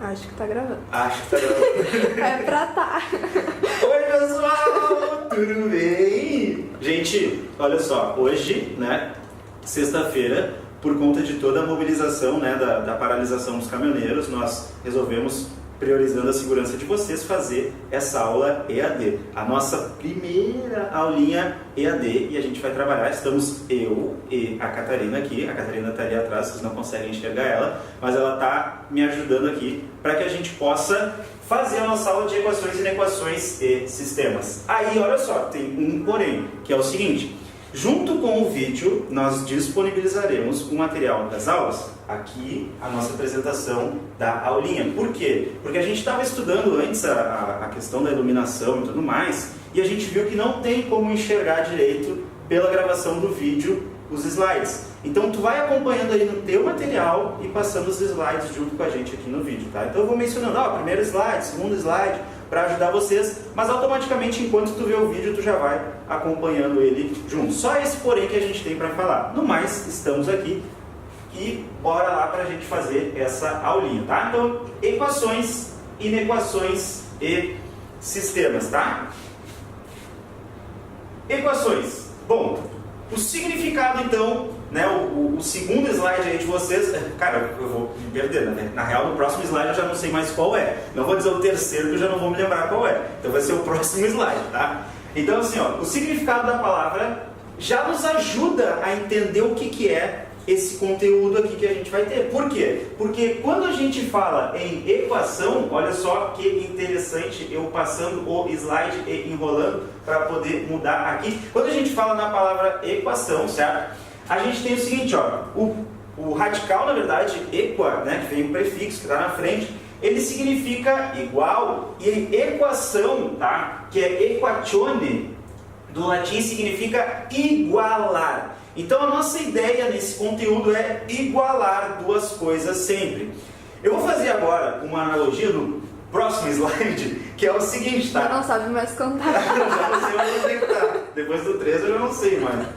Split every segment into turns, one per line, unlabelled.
Acho que tá gravando.
Acho que tá gravando.
É pra tá.
Oi, pessoal! Tudo bem? Gente, olha só, hoje, né, sexta-feira, por conta de toda a mobilização, né, da paralisação dos caminhoneiros, nós resolvemos, priorizando a segurança de vocês, fazer essa aula EAD. A nossa primeira aulinha EAD, e a gente vai trabalhar, estamos eu e a Catarina aqui, a Catarina está ali atrás, vocês não conseguem enxergar ela, mas ela está me ajudando aqui para que a gente possa fazer a nossa aula de equações, inequações e sistemas. Aí, olha só, tem um porém, que é o seguinte: junto com o vídeo, nós disponibilizaremos o material das aulas, aqui a nossa apresentação da aulinha. Por quê? Porque a gente estava estudando antes a questão da iluminação e tudo mais, e a gente viu que não tem como enxergar direito pela gravação do vídeo os slides. Então tu vai acompanhando aí no teu material e passando os slides junto com a gente aqui no vídeo, tá? Então eu vou mencionando, primeiro slide, segundo slide, para ajudar vocês, mas automaticamente enquanto tu vê o vídeo tu já vai acompanhando ele junto. Só esse porém que a gente tem para falar. No mais, estamos aqui e bora lá para a gente fazer essa aulinha, tá? Então, equações, inequações e sistemas, tá? Equações. Bom, o significado então, né, o segundo slide aí de vocês, cara, eu vou me perder, né? Na real, no próximo slide eu já não sei mais qual é. Não vou dizer o terceiro que eu já não vou me lembrar qual é. Então vai ser o próximo slide, tá? Então assim, o significado da palavra já nos ajuda a entender o que é esse conteúdo aqui que a gente vai ter. Por quê? Porque quando a gente fala em equação, olha só que interessante, eu passando o slide e enrolando para poder mudar aqui. Quando a gente fala na palavra equação, certo? A gente tem o seguinte, o radical, na verdade, equa, né, que vem o prefixo que está na frente, ele significa igual, e equação, tá, que é equatione, do latim significa igualar. Então a nossa ideia nesse conteúdo é igualar duas coisas sempre. Eu vou fazer agora uma analogia no próximo slide, que é o seguinte, tá?
Eu não sabe mais contar.
Eu já não sei onde eu tenho que estar. Depois do 13 eu já não sei mais.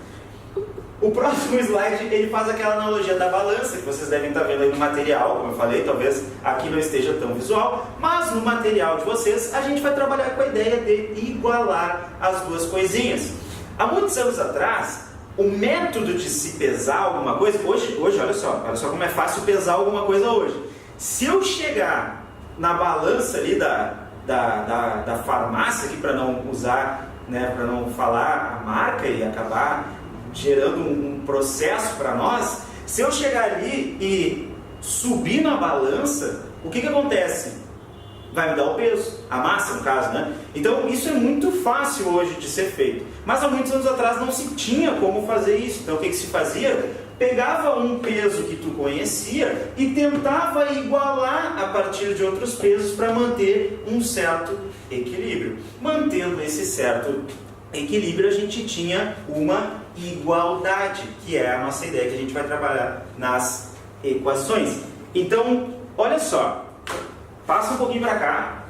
O próximo slide, ele faz aquela analogia da balança, que vocês devem estar vendo aí no material, como eu falei, talvez aqui não esteja tão visual, mas no material de vocês, a gente vai trabalhar com a ideia de igualar as duas coisinhas. Há muitos anos atrás, o método de se pesar alguma coisa, hoje olha só como é fácil pesar alguma coisa hoje. Se eu chegar na balança ali da farmácia, aqui para não usar, né, para não falar a marca e acabar gerando um processo para nós, se eu chegar ali e subir na balança, o que acontece? Vai me dar o peso, a massa no caso, né? Então isso é muito fácil hoje de ser feito, mas há muitos anos atrás não se tinha como fazer isso. Então o que se fazia? Pegava um peso que tu conhecia e tentava igualar a partir de outros pesos para manter um certo equilíbrio. Mantendo esse certo equilíbrio, a gente tinha uma igualdade, que é a nossa ideia que a gente vai trabalhar nas equações. Então, olha só, passa um pouquinho para cá,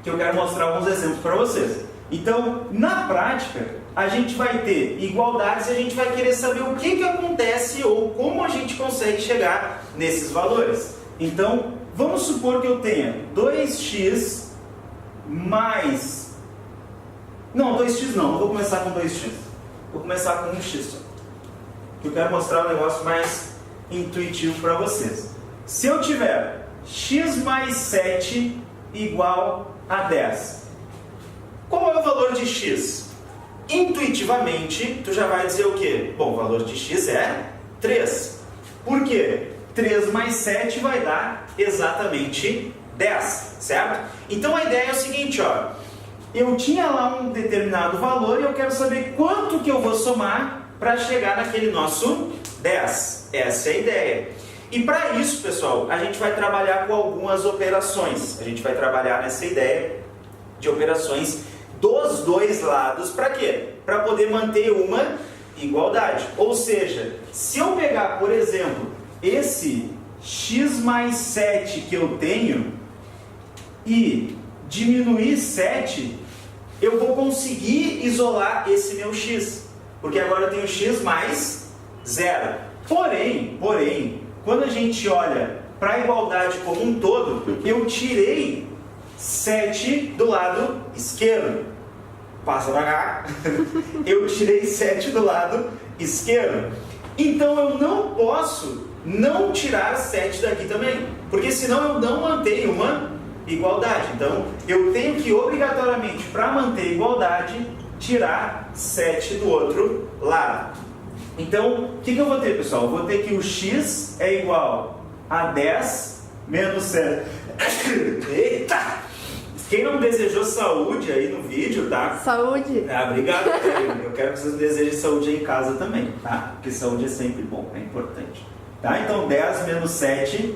que eu quero mostrar alguns exemplos para vocês. Então, na prática, a gente vai ter igualdades e a gente vai querer saber o que acontece ou como a gente consegue chegar nesses valores. Então, vamos supor que eu tenha 2x mais... Não, 2x não vou começar com 2x. Vou começar com 1x só. Eu quero mostrar um negócio mais intuitivo para vocês. Se eu tiver x mais 7 igual a 10, qual é o valor de x? Intuitivamente, tu já vai dizer o quê? Bom, o valor de x é 3. Por quê? 3 mais 7 vai dar exatamente 10, certo? Então a ideia é o seguinte, eu tinha lá um determinado valor e eu quero saber quanto que eu vou somar para chegar naquele nosso 10. Essa é a ideia. E para isso, pessoal, a gente vai trabalhar com algumas operações. A gente vai trabalhar nessa ideia de operações dos dois lados. Para quê? Para poder manter uma igualdade. Ou seja, se eu pegar, por exemplo, esse x mais 7 que eu tenho e diminuir 7, eu vou conseguir isolar esse meu x, porque agora eu tenho x mais 0. Porém, quando a gente olha para a igualdade como um todo, eu tirei 7 do lado esquerdo. Passa pra cá. Eu tirei 7 do lado esquerdo. Então eu não posso não tirar 7 daqui também, porque senão eu não mantenho uma igualdade. Então eu tenho que obrigatoriamente, para manter igualdade, tirar 7 do outro lado. Então o que eu vou ter, pessoal? Eu vou ter que o x é igual a 10 menos 7. Eita! Quem não desejou saúde aí no vídeo, tá?
Saúde.
Obrigado. Eu quero que vocês desejem saúde aí em casa também, tá? Porque saúde é sempre bom, é importante. Tá? Então 10 menos 7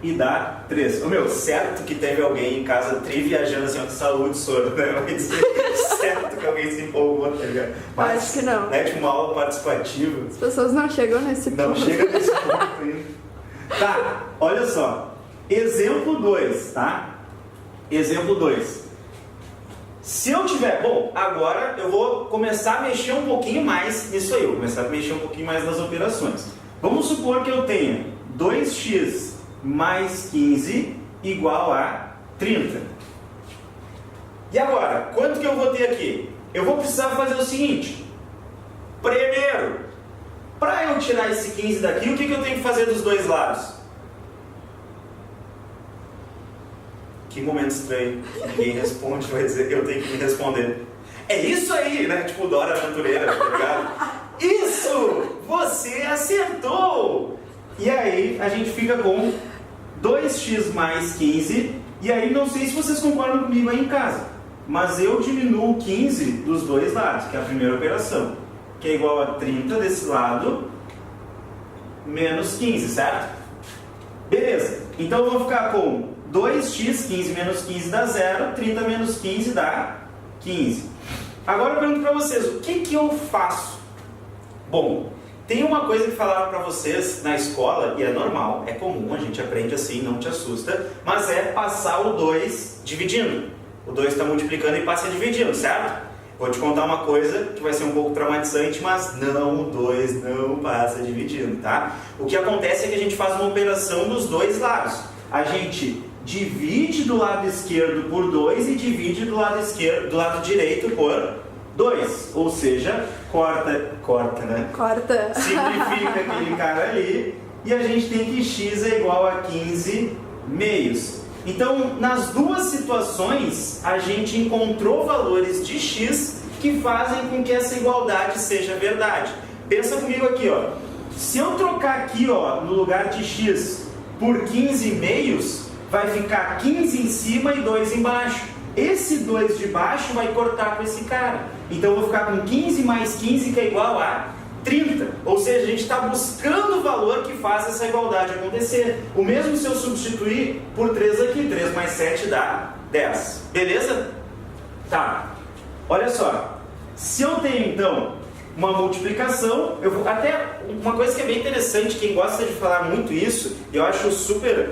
e dá 3. Ô meu, certo que teve alguém em casa viajando assim, saúde, soro, né? Vai dizer certo que alguém se empolgou, tá ligado? Mas,
acho que não.
Né, tipo uma aula participativa.
As pessoas não chegam nesse ponto.
Não chega nesse ponto ainda. Tá, olha só. Exemplo 2, tá? Exemplo 2. Se eu tiver... Bom, agora eu vou começar a mexer um pouquinho mais nisso aí. Vou começar a mexer um pouquinho mais nas operações. Vamos supor que eu tenha 2x mais 15 igual a 30. E agora, quanto que eu vou ter aqui? Eu vou precisar fazer o seguinte. Primeiro, para eu tirar esse 15 daqui, o que eu tenho que fazer dos dois lados? Que momento estranho. Ninguém responde, vai dizer que eu tenho que me responder. É isso aí, né? Tipo Dora Aventureira, tá ligado? Isso! Você acertou! E aí a gente fica com 2x mais 15. E aí não sei se vocês concordam comigo aí em casa, mas eu diminuo 15 dos dois lados, que é a primeira operação, que é igual a 30 desse lado menos 15, certo? Beleza. Então eu vou ficar com 2x, 15 menos 15 dá 0, 30 menos 15 dá 15. Agora eu pergunto para vocês, o que eu faço? Bom, tem uma coisa que falaram para vocês na escola, e é normal, é comum, a gente aprende assim, não te assusta, mas é passar o 2 dividindo. O 2 está multiplicando e passa dividindo, certo? Vou te contar uma coisa que vai ser um pouco traumatizante, mas não, o 2 não passa dividindo, tá? O que acontece é que a gente faz uma operação dos dois lados. A gente divide do lado esquerdo por 2 e divide do lado esquerdo, do lado direito por 2. Ou seja, corta, né?
Corta.
Simplifica aquele cara ali e a gente tem que x é igual a 15 meios. Então, nas duas situações, a gente encontrou valores de x que fazem com que essa igualdade seja verdade. Pensa comigo aqui, ó. Se eu trocar aqui, ó, no lugar de x por 15 meios, vai ficar 15 em cima e 2 embaixo. Esse 2 de baixo vai cortar com esse cara. Então eu vou ficar com 15 mais 15, que é igual a 30. Ou seja, a gente está buscando o valor que faz essa igualdade acontecer. O mesmo se eu substituir por 3 aqui. 3 mais 7 dá 10. Beleza? Tá. Olha só. Se eu tenho, então, uma multiplicação, eu vou até uma coisa que é bem interessante, quem gosta de falar muito isso, e eu acho super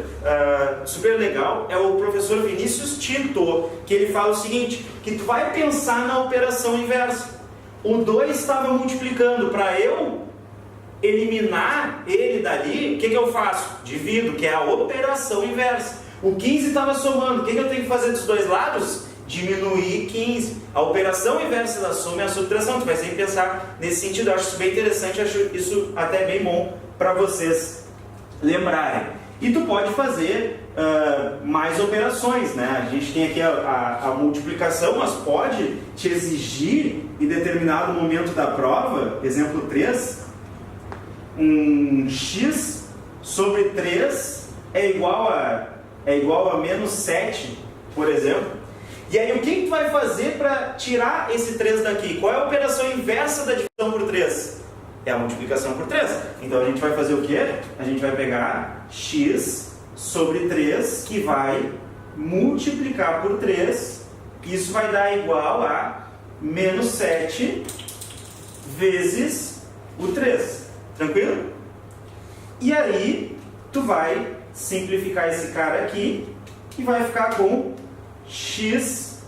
legal, é o professor Vinícius Tinto, que ele fala o seguinte, que tu vai pensar na operação inversa. O 2 estava multiplicando, para eu eliminar ele dali, o que eu faço? Divido, que é a operação inversa. O 15 estava somando, o que eu tenho que fazer dos dois lados? Diminuir 15. A operação inversa da soma é a subtração. Tu vai sempre pensar nesse sentido. Eu acho isso bem interessante, acho isso até bem bom para vocês lembrarem. E tu pode fazer mais operações, né? A gente tem aqui a multiplicação, mas pode te exigir em determinado momento da prova, exemplo 3, um x sobre 3 é igual a menos 7, por exemplo. E aí, o que tu vai fazer para tirar esse 3 daqui? Qual é a operação inversa da divisão por 3? É a multiplicação por 3. Então, a gente vai fazer o quê? A gente vai pegar x sobre 3, que vai multiplicar por 3. Isso vai dar igual a menos 7 vezes o 3. Tranquilo? E aí, tu vai simplificar esse cara aqui e vai ficar com x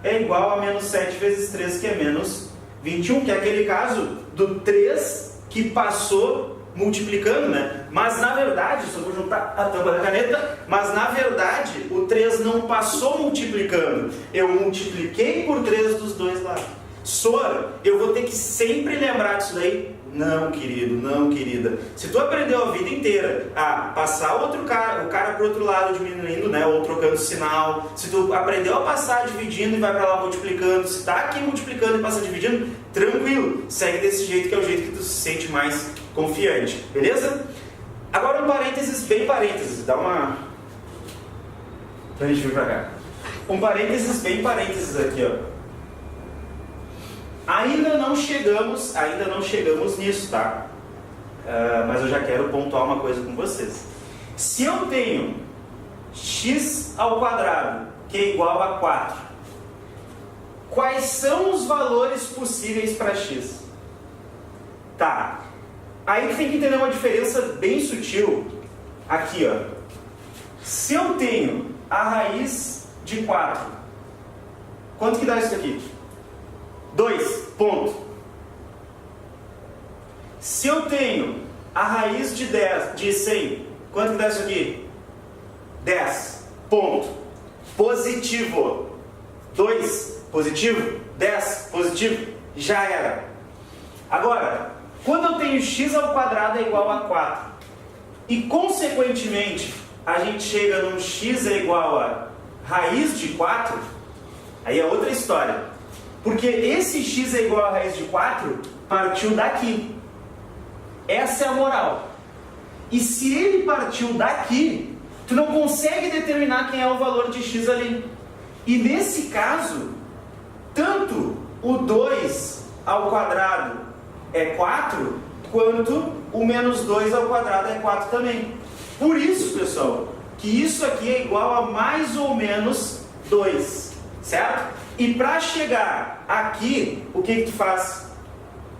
é igual a menos 7 vezes 3, que é menos 21, que é aquele caso do 3 que passou multiplicando, né? Mas na verdade, só vou juntar a tampa da caneta, mas na verdade o 3 não passou multiplicando. Eu multipliquei por 3 dos dois lados. Sora, eu vou ter que sempre lembrar disso daí? Não, querido, não, querida. Se tu aprendeu a vida inteira a passar o cara para o outro lado diminuindo, né, ou trocando sinal, se tu aprendeu a passar dividindo e vai para lá multiplicando, se tá aqui multiplicando e passa dividindo, tranquilo, segue desse jeito que é o jeito que tu se sente mais confiante, beleza? Agora um parênteses, bem parênteses, dá uma... Pra gente vir pra cá. Um parênteses, bem parênteses aqui, ó. Ainda não chegamos nisso, tá? Mas eu já quero pontuar uma coisa com vocês. Se eu tenho x ao quadrado, que é igual a 4, quais são os valores possíveis para x? Tá. Aí tu tem que entender uma diferença bem sutil. Aqui, ó. Se eu tenho a raiz de 4, quanto que dá isso aqui? 2, ponto. Se eu tenho a raiz de 100, quanto que dá isso aqui? 10, ponto. Positivo. 2, positivo. 10, positivo. Já era. Agora, quando eu tenho x ao quadrado é igual a 4, e consequentemente a gente chega num x é igual a raiz de 4, aí é outra história. Porque esse x é igual a raiz de 4 partiu daqui. Essa é a moral. E se ele partiu daqui, tu não consegue determinar quem é o valor de x ali. E nesse caso, tanto o 2 ao quadrado é 4, quanto o menos 2 ao quadrado é 4 também. Por isso, pessoal, que isso aqui é igual a mais ou menos 2, certo? E para chegar aqui, o que tu faz?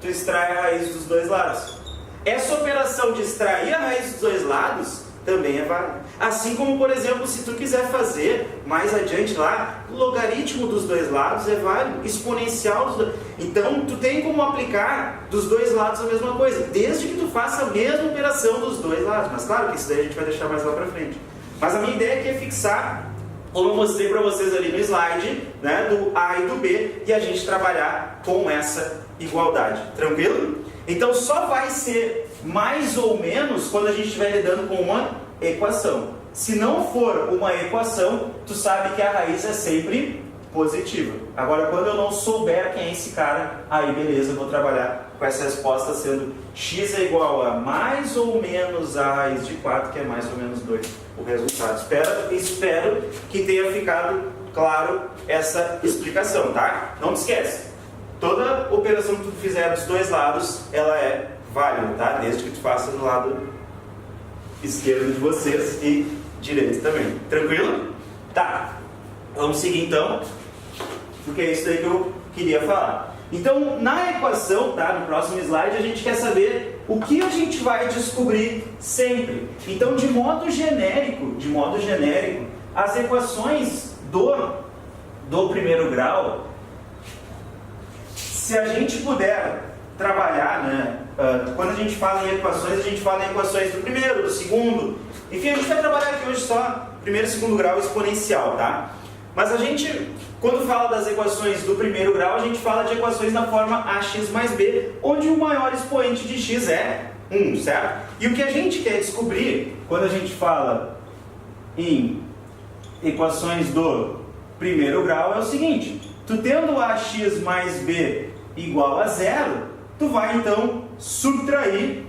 Tu extrai a raiz dos dois lados. Essa operação de extrair a raiz dos dois lados também é válida. Assim como, por exemplo, se tu quiser fazer mais adiante lá, logaritmo dos dois lados é válido, exponencial dos dois. Então, tu tem como aplicar dos dois lados a mesma coisa, desde que tu faça a mesma operação dos dois lados. Mas claro que isso daí a gente vai deixar mais lá para frente. Mas a minha ideia aqui é fixar, como eu mostrei para vocês ali no slide, né, do A e do B, e a gente trabalhar com essa igualdade. Tranquilo? Então só vai ser mais ou menos quando a gente estiver lidando com uma equação. Se não for uma equação, tu sabe que a raiz é sempre positiva. Agora, quando eu não souber quem é esse cara, aí beleza, eu vou trabalhar com essa resposta sendo x é igual a mais ou menos a raiz de 4, que é mais ou menos 2. O resultado. Espero que tenha ficado claro essa explicação, tá? Não te esquece. Toda operação que tu fizer dos dois lados, ela é válida, tá? Desde que tu faça do lado esquerdo de vocês e direito também. Tranquilo? Tá. Vamos seguir então, porque é isso aí que eu queria falar. Então, na equação, tá? No próximo slide, a gente quer saber o que a gente vai descobrir sempre. Então, de modo genérico, as equações do primeiro grau, se a gente puder trabalhar, né? Quando a gente fala em equações, a gente fala em equações do primeiro, do segundo. Enfim, a gente vai trabalhar aqui hoje só primeiro e segundo grau exponencial, tá? Mas a gente, quando fala das equações do primeiro grau, a gente fala de equações na forma ax mais b, onde o maior expoente de x é 1, certo? E o que a gente quer descobrir, quando a gente fala em equações do primeiro grau, é o seguinte: tu tendo ax mais b igual a 0, tu vai então subtrair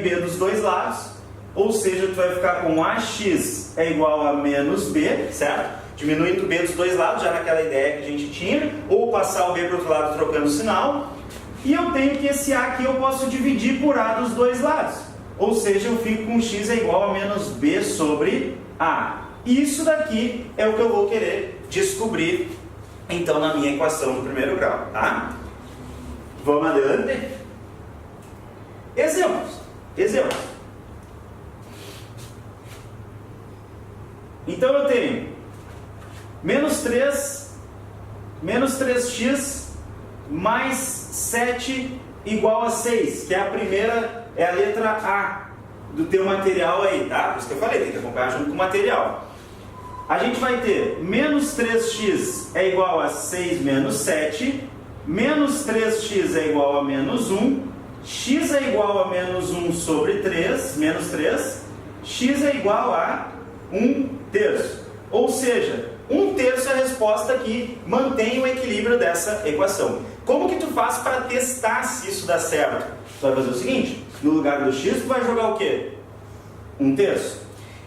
b dos dois lados, ou seja, tu vai ficar com ax é igual a menos b, certo? Diminuindo b dos dois lados, já naquela ideia que a gente tinha, ou passar o b para o outro lado trocando o sinal. E eu tenho que esse a aqui eu posso dividir por a dos dois lados, ou seja, eu fico com x é igual a menos b sobre a. Isso daqui é o que eu vou querer descobrir então na minha equação do primeiro grau, tá? Vamos adiante. Exemplos. Então eu tenho menos 3x mais 7 igual a 6, que é a primeira é a letra A do teu material aí, tá? Por isso que eu falei, tem que acompanhar junto com o material. A gente vai ter menos 3x é igual a 6 menos 7, menos 3x é igual a menos 1, x é igual a menos 1 sobre 3, menos 3, x é igual a 1/3. Ou seja, 1/3 é a resposta que mantém o equilíbrio dessa equação. Como que tu faz para testar se isso dá certo? Tu vai fazer o seguinte, no lugar do x tu vai jogar o quê? 1/3.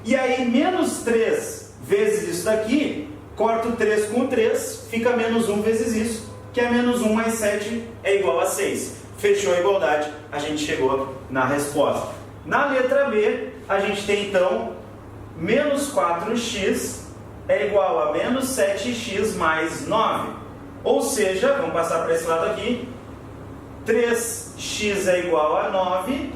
E aí menos 3 vezes isso daqui, corta o 3 com o 3, fica menos 1 vezes isso, que é menos 1 mais 7 é igual a 6. Fechou a igualdade, a gente chegou na resposta. Na letra B, a gente tem então menos 4x é igual a menos 7x mais 9. Ou seja, vamos passar para esse lado aqui, 3x é igual a 9,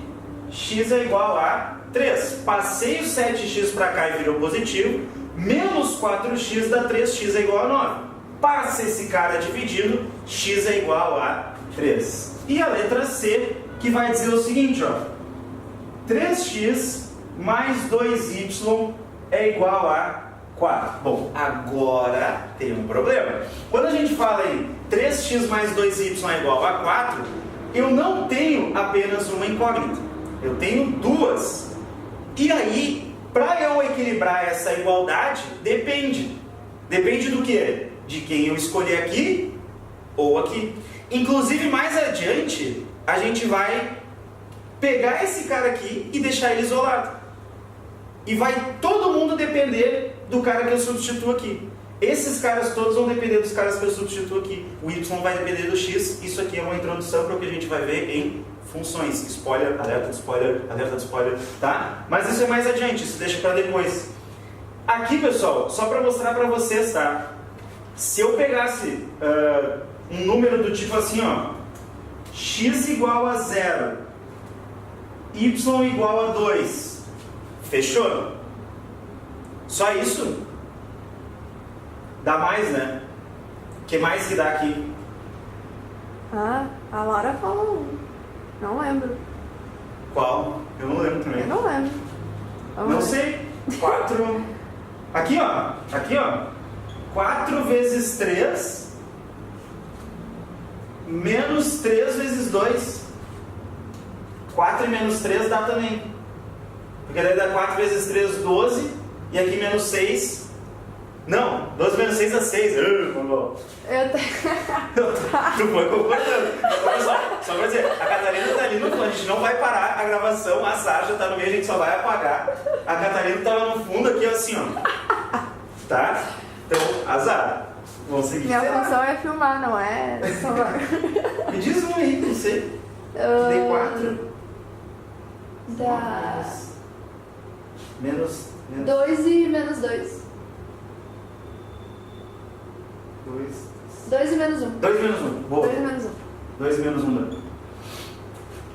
x é igual a 3. Passei o 7x para cá e virou positivo, menos 4x dá 3x é igual a 9. Passa esse cara dividido, x é igual a 3. E a letra C, que vai dizer o seguinte, ó, 3x mais 2y é igual a 4. Bom, agora tem um problema. Quando a gente fala em 3x mais 2y é igual a 4, eu não tenho apenas uma incógnita, eu tenho duas. E aí, para eu equilibrar essa igualdade, depende. Depende do quê? De quem eu escolher aqui ou aqui. Inclusive, mais adiante, a gente vai pegar esse cara aqui e deixar ele isolado. E vai todo mundo depender do cara que eu substituo aqui. Esses caras todos vão depender dos caras que eu substituo aqui. O y vai depender do x. Isso aqui é uma introdução para o que a gente vai ver em funções. Spoiler, alerta de spoiler, tá? Mas isso é mais adiante, isso deixa para depois. Aqui, pessoal, só para mostrar para vocês, tá? Se eu pegasse um número do tipo assim, ó, x igual a 0, y igual a 2, fechou? Só isso? Dá mais, né? O que mais que dá aqui?
Ah, a Laura falou um. Não lembro.
Qual? Eu não lembro também.
Eu não lembro.
Não sei. 4. Aqui, ó. Aqui, ó. 4 vezes 3 menos 3 vezes 2. 4 e menos 3 dá também. Porque daí dá 4 vezes 3, 12. E aqui menos 6. Não, 12 menos 6 dá 6.
Eu
Tu foi concordando. Só pra dizer, a Catarina tá ali no fundo, a gente não vai parar a gravação, a Sasha tá no meio, a gente só vai apagar. A Catarina tava no fundo aqui, assim, ó. Tá? Então, azar. Vamos seguir.
Minha função é filmar, não é só...
Me diz um aí, não sei. Dei 4.
Dá...
Menos
2 e menos 2. 2 e menos 1.
2 menos 1. Boa.
2 e menos 1.
2 menos 1 dá.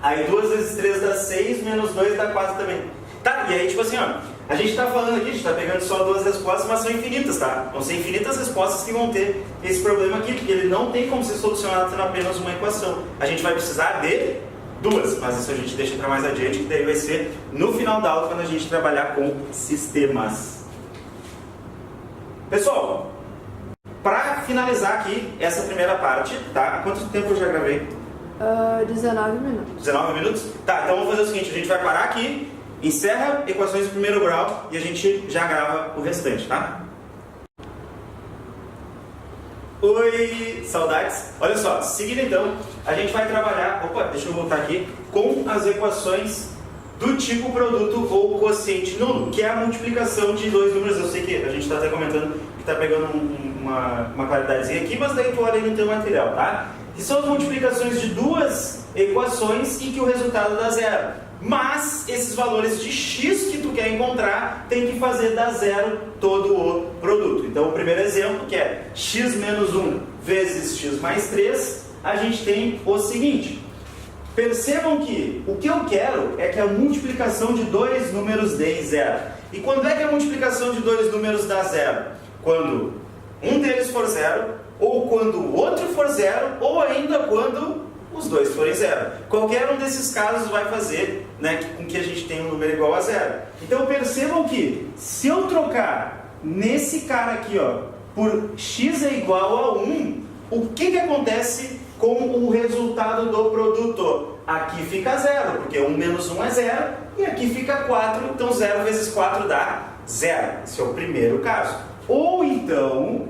Aí 2 vezes 3 dá 6, menos 2 dá 4 também. Tá, e aí tipo assim, ó, a gente tá falando aqui, a gente tá pegando só duas respostas, mas são infinitas, tá? Vão ser infinitas respostas que vão ter esse problema aqui, porque ele não tem como ser solucionado tendo apenas uma equação. A gente vai precisar de duas, mas isso a gente deixa para mais adiante, que daí vai ser no final da aula, quando a gente trabalhar com sistemas. Pessoal, para finalizar aqui essa primeira parte, tá? Há quanto tempo eu já gravei?
19 minutos.
19 minutos? Tá, então vamos fazer o seguinte, a gente vai parar aqui, encerra equações de primeiro grau e a gente já grava o restante, tá? Oi, saudades! Olha só, seguindo então, a gente vai trabalhar, opa, deixa eu voltar aqui, com as equações do tipo produto ou quociente nulo, que é a multiplicação de dois números. Eu sei que a gente está até comentando que está pegando uma claridadezinha aqui, mas daí tu olha aí no teu material, tá? Que são as multiplicações de duas equações e que o resultado dá zero. Mas esses valores de x que tu quer encontrar tem que fazer dar zero todo o produto. Então o primeiro exemplo, que é x menos 1 vezes x mais 3, a gente tem o seguinte. Percebam que o que eu quero é que a multiplicação de dois números dê zero. E quando é que a multiplicação de dois números dá zero? Quando um deles for zero, ou quando o outro for zero, ou ainda quando os dois forem zero. Qualquer um desses casos vai fazer, né, com que a gente tenha um número igual a zero. Então percebam que se eu trocar nesse cara aqui, ó, por x é igual a 1, o que acontece com o resultado do produto? Aqui fica zero, porque 1 menos 1 é zero, e aqui fica 4, então 0 vezes 4 dá zero. Esse é o primeiro caso. Ou então,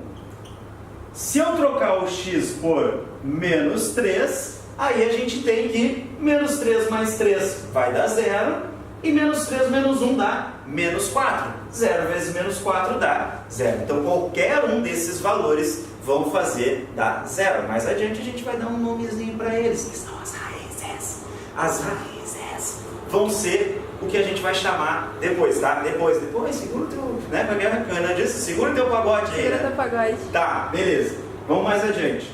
se eu trocar o x por menos 3, aí a gente tem que menos 3 mais 3 vai dar zero, e menos 3 menos 1 dá menos 4. 0 vezes menos 4 dá zero. Então qualquer um desses valores vão fazer dar zero. Mais adiante a gente vai dar um nomezinho para eles, que são as raízes. As raízes vão ser o que a gente vai chamar depois, tá? Depois, segura o teu, né, pra minha cana disso, segura o teu pagode aí.
Segura
né?
teu pagode.
Tá, beleza. Vamos mais adiante.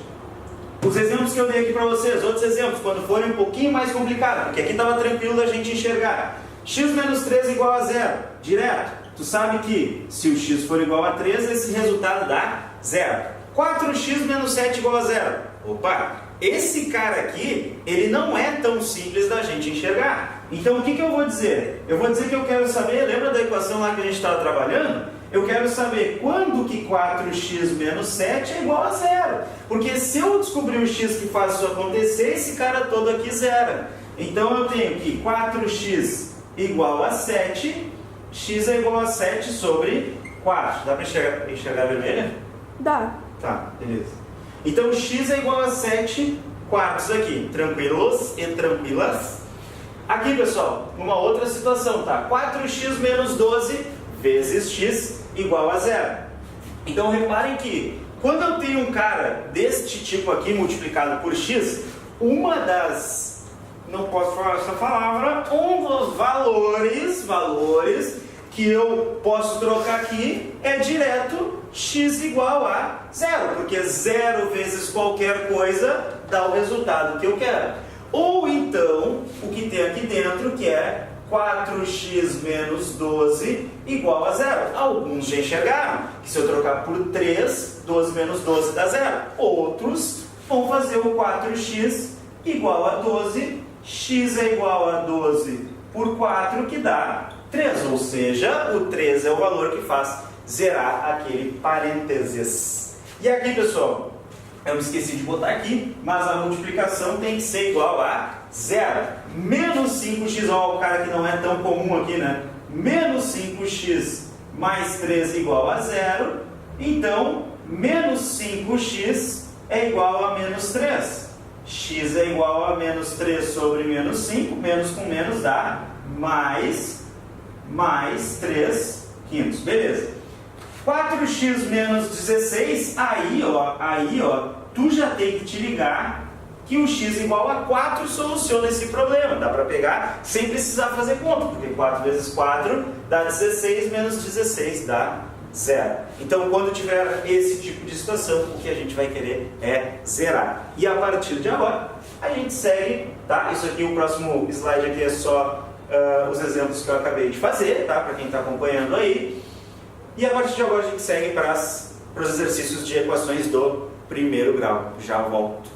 Os exemplos que eu dei aqui para vocês, outros exemplos, quando forem um pouquinho mais complicados, porque aqui estava tranquilo da gente enxergar. X menos 3 igual a zero, direto. Tu sabe que se o x for igual a 3, esse resultado dá zero. 4x menos 7 igual a zero. Opa, esse cara aqui, ele não é tão simples da gente enxergar. Então o que eu vou dizer? Eu vou dizer que eu quero saber, lembra da equação lá que a gente estava trabalhando? Eu quero saber quando que 4x menos 7 é igual a zero. Porque se eu descobrir o x que faz isso acontecer, esse cara todo aqui zera. Então eu tenho que 4x igual a 7, x é igual a 7 sobre 4. Dá para enxergar vermelha?
Dá.
Tá, beleza. Então x é igual a 7 quartos aqui. Tranquilos e tranquilas? Aqui, pessoal, uma outra situação, tá? 4x menos 12 vezes x igual a zero. Então reparem que quando eu tenho um cara deste tipo aqui multiplicado por x, uma das, não posso falar essa palavra, um dos valores que eu posso trocar aqui é direto x igual a zero, porque 0 vezes qualquer coisa dá o resultado que eu quero. Ou então, o que tem aqui dentro, que é 4x menos 12 igual a zero. Alguns já enxergaram que se eu trocar por 3, 12 menos 12 dá zero. Outros vão fazer o 4x igual a 12, x é igual a 12 por 4, que dá 3. Ou seja, o 3 é o valor que faz zerar aquele parênteses. E aqui, pessoal, eu me esqueci de botar aqui, mas a multiplicação tem que ser igual a zero. Menos 5x, ó, o cara que não é tão comum aqui, né? Menos 5x mais 3 igual a zero. Então, menos 5x é igual a menos 3. X é igual a menos 3 sobre menos 5. Menos com menos dá mais 3 quintos. Beleza. 4x menos 16, aí ó, tu já tem que te ligar que o x igual a 4 soluciona esse problema. Dá para pegar sem precisar fazer conta, porque 4 vezes 4 dá 16, menos 16 dá 0. Então, quando tiver esse tipo de situação, o que a gente vai querer é zerar. E a partir de agora, a gente segue, tá? Isso aqui, o próximo slide aqui é só os exemplos que eu acabei de fazer, tá? Para quem está acompanhando aí. E a partir de agora a gente segue para os exercícios de equações do primeiro grau. Já volto.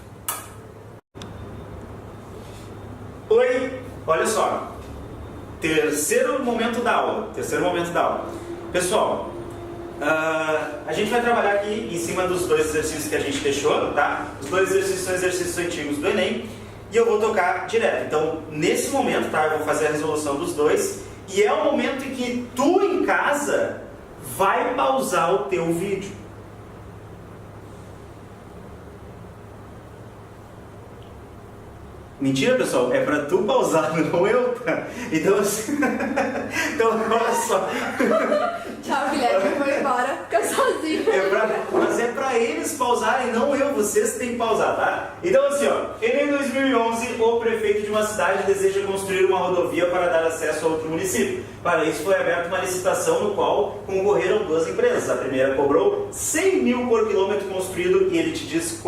Oi, olha só. Terceiro momento da aula. Pessoal, a gente vai trabalhar aqui em cima dos dois exercícios que a gente deixou, tá? Os dois exercícios são exercícios antigos do Enem. E eu vou tocar direto. Então, nesse momento, tá? Eu vou fazer a resolução dos dois. E é o momento em que tu em casa vai pausar o teu vídeo. Mentira, pessoal, é pra tu pausar, não eu, tá? Então, assim... então, olha só.
Tchau, Guilherme, foi embora, fica sozinho.
Mas é pra eles pausarem, não eu, vocês têm que pausar, tá? Então, assim, ó, em 2011, o prefeito de uma cidade deseja construir uma rodovia para dar acesso a outro município. Para isso, foi aberta uma licitação no qual concorreram duas empresas. A primeira cobrou 100 mil por quilômetro construído e ele te diz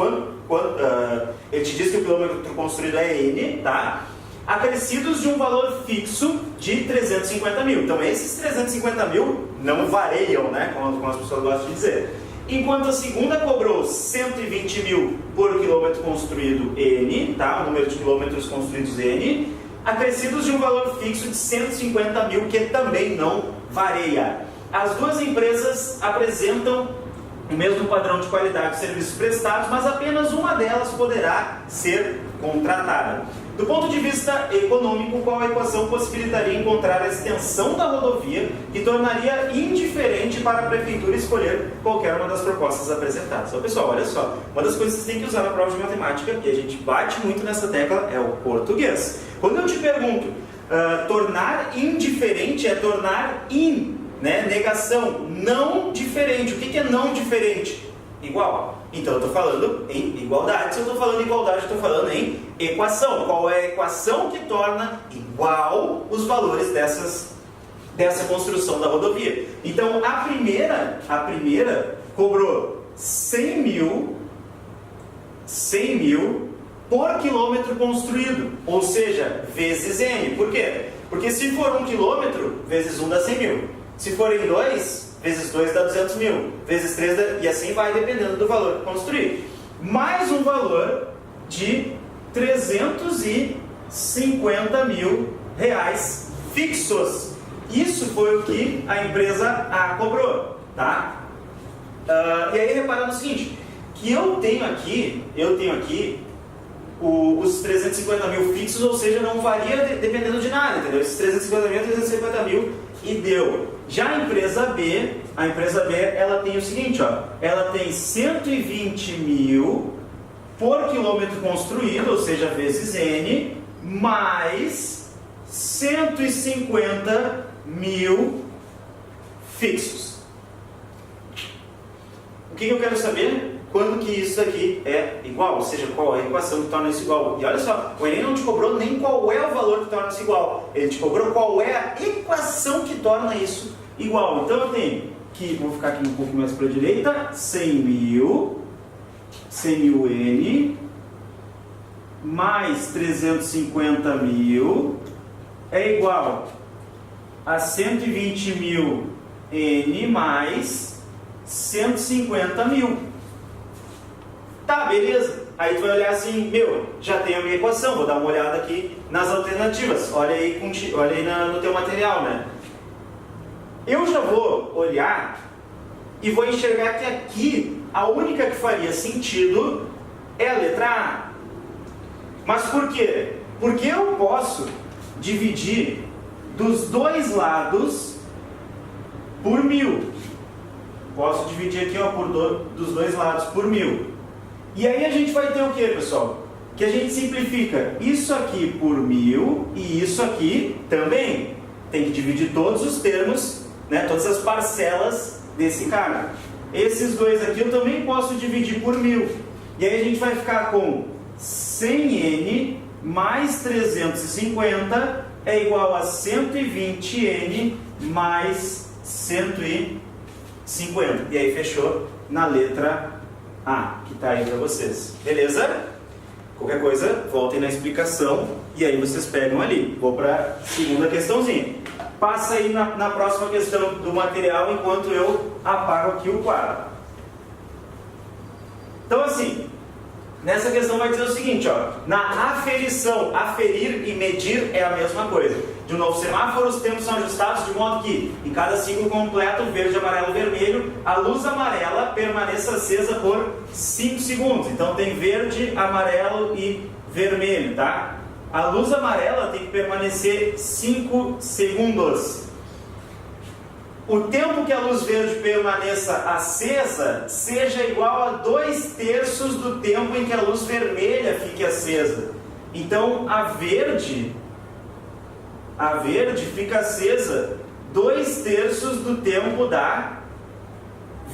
ele te diz que o quilômetro construído é N, tá? Acrescidos de um valor fixo de 350 mil. Então, esses 350 mil não variam, né? Como as pessoas gostam de dizer. enquanto a segunda cobrou 120 mil por quilômetro construído N, tá? O número de quilômetros construídos N, acrescidos de um valor fixo de 150 mil, que também não varia. As duas empresas apresentam o mesmo padrão de qualidade de serviços prestados, mas apenas uma delas poderá ser contratada. Do ponto de vista econômico, qual a equação possibilitaria encontrar a extensão da rodovia que tornaria indiferente para a prefeitura escolher qualquer uma das propostas apresentadas? Então, pessoal, olha só, uma das coisas que você tem que usar na prova de matemática, e a gente bate muito nessa tecla, é o português. Quando eu te pergunto, tornar indiferente é tornar né? Negação, não diferente. O que é não diferente? Igual. Então eu estou falando em igualdade. Se eu estou falando em igualdade, eu estou falando em equação. Qual é a equação que torna igual os valores dessa construção da rodovia? Então a primeira cobrou 100 mil por quilômetro construído, ou seja, vezes N. Por quê? Porque se for 1 quilômetro, vezes 1 dá 100 mil. Se forem 2, vezes 2 dá 200 mil, vezes 3 dá, e assim vai dependendo do valor construído. Mais um valor de 350 mil reais fixos. Isso foi o que a empresa A cobrou, tá? E aí repara no seguinte, que eu tenho aqui os 350 mil fixos, ou seja, não varia dependendo de nada, entendeu? Esses 350 mil, 350 mil e deu. Já a empresa B, ela tem o seguinte, ó, ela tem 120 mil por quilômetro construído, ou seja, vezes N, mais 150 mil fixos. O que eu quero saber? Quando que isso aqui é igual, ou seja, qual é a equação que torna isso igual. E olha só, o Enem não te cobrou nem qual é o valor que torna isso igual, ele te cobrou qual é a equação que torna isso igual. Então eu tenho que, vou ficar aqui um pouco mais para a direita, 100 mil N, mais 350 mil, é igual a 120 mil N mais 150 mil. Tá, beleza. Aí tu vai olhar assim, já tenho a minha equação, vou dar uma olhada aqui nas alternativas. Olha aí no teu material, né? Eu já vou olhar e vou enxergar que aqui a única que faria sentido é a letra A. Mas por quê? Porque eu posso dividir dos dois lados por 1000. Posso dividir aqui, ó, dos dois lados por 1000. E aí a gente vai ter o que, pessoal? Que a gente simplifica isso aqui por 1000 e isso aqui também. Tem que dividir todos os termos, né, todas as parcelas desse cara. Esses dois aqui eu também posso dividir por 1000. E aí a gente vai ficar com 100N mais 350 é igual a 120N mais 150. E aí fechou na letra A, que está aí para vocês. Beleza? Qualquer coisa, voltem na explicação e aí vocês pegam ali. Vou para a segunda questãozinha. Passa aí na próxima questão do material enquanto eu apago aqui o quadro. Então assim, nessa questão vai dizer o seguinte, ó, na aferição, aferir e medir é a mesma coisa. De um novo semáforo, os tempos são ajustados de modo que, em cada ciclo completo, verde, amarelo, vermelho, a luz amarela permaneça acesa por 5 segundos. Então tem verde, amarelo e vermelho, tá? A luz amarela tem que permanecer 5 segundos. O tempo que a luz verde permaneça acesa seja igual a 2/3 do tempo em que a luz vermelha fique acesa. Então a verde fica acesa 2/3 do tempo da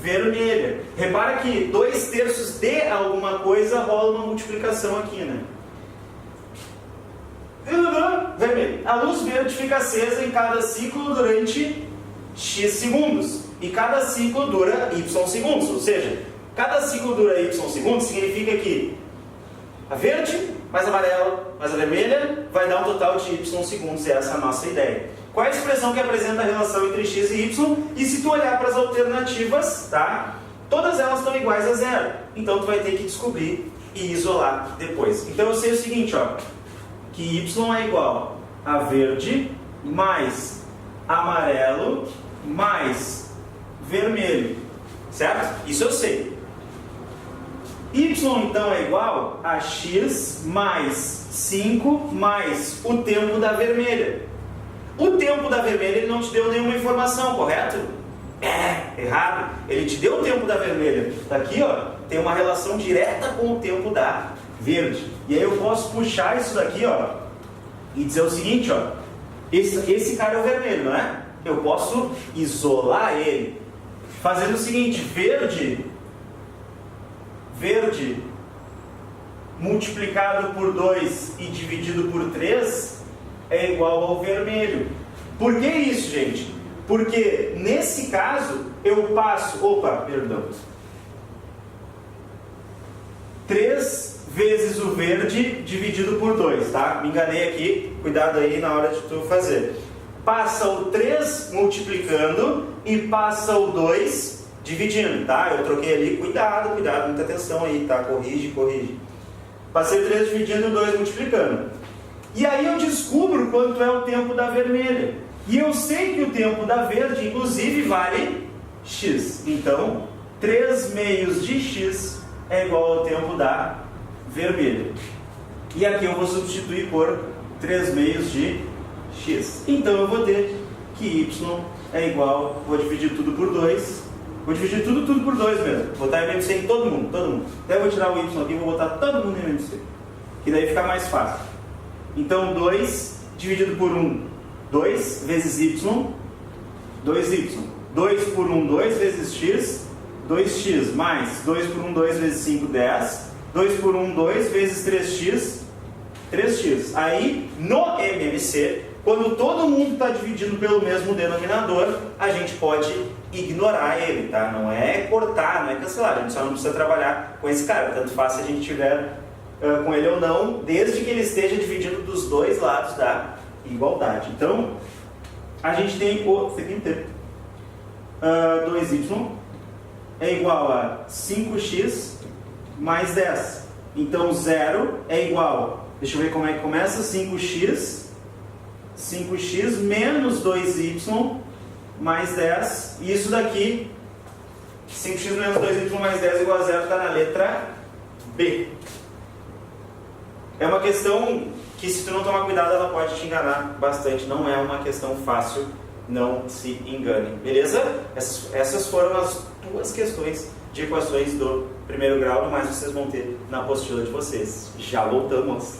vermelha. Repara que 2/3 de alguma coisa rola uma multiplicação aqui, né? Vermelho. A luz verde fica acesa em cada ciclo durante X segundos. E cada ciclo dura Y segundos. Ou seja, cada ciclo dura Y segundos significa que a verde mais a amarela mais a vermelha vai dar um total de Y segundos. E essa é a nossa ideia. Qual é a expressão que apresenta a relação entre X e Y? E se tu olhar para as alternativas, tá? todas elas estão iguais a zero. Então tu vai ter que descobrir e isolar depois. Então eu sei o seguinte, ó, que y é igual a verde mais amarelo mais vermelho, certo? Isso eu sei. Y então é igual a x mais 5 mais o tempo da vermelha. O tempo da vermelha ele não te deu nenhuma informação, correto? Errado. Ele te deu o tempo da vermelha. Daqui, ó, tem uma relação direta com o tempo da verde. E aí eu posso puxar isso daqui, ó, e dizer o seguinte, ó, esse cara é o vermelho, não é? Eu posso isolar ele fazendo o seguinte, verde multiplicado por 2 e dividido por 3 é igual ao vermelho. Por que isso, gente? Porque nesse caso eu passo, 3 vezes o verde dividido por 2, tá? Me enganei aqui, cuidado aí na hora de tu fazer. Passa o 3 multiplicando e passa o 2 dividindo, tá? Eu troquei ali, cuidado, muita atenção aí, tá? Corrige. Passei o 3 dividindo e o 2 multiplicando. E aí eu descubro quanto é o tempo da vermelha. E eu sei que o tempo da verde, inclusive, vale x. Então, 3 meios de x é igual ao tempo da vermelha. E aqui eu vou substituir por 3 meios de x. Então eu vou ter que y é igual, vou dividir tudo por 2. Vou dividir tudo por 2 mesmo. Vou botar MMC em todo mundo. Até vou tirar o y aqui e vou botar todo mundo em MMC. Que daí fica mais fácil. Então 2 dividido por 1, 2 vezes y, 2y. 2 por 1, 2 vezes x, 2x mais 2 por 1, 2 vezes 5, 10. 2 por 1, 2 vezes 3x, 3x. Aí, no MMC, quando todo mundo está dividindo pelo mesmo denominador, a gente pode ignorar ele, tá? Não é cortar, não é cancelar. A gente só não precisa trabalhar com esse cara. Tanto faz se a gente tiver com ele ou não, desde que ele esteja dividindo dos dois lados da igualdade. Então, a gente tem o seguinte inteiro. 2y é igual a 5x mais 10. Então, 0 é igual, deixa eu ver como é que começa, 5x menos 2y mais 10. E isso daqui, 5x menos 2y mais 10 é igual a 0, está na letra B. É uma questão que, se tu não tomar cuidado, ela pode te enganar bastante. Não é uma questão fácil, não se engane. Beleza? Essas foram as 2 questões de equações do primeiro grau, mas vocês vão ter na apostila de vocês. Já voltamos!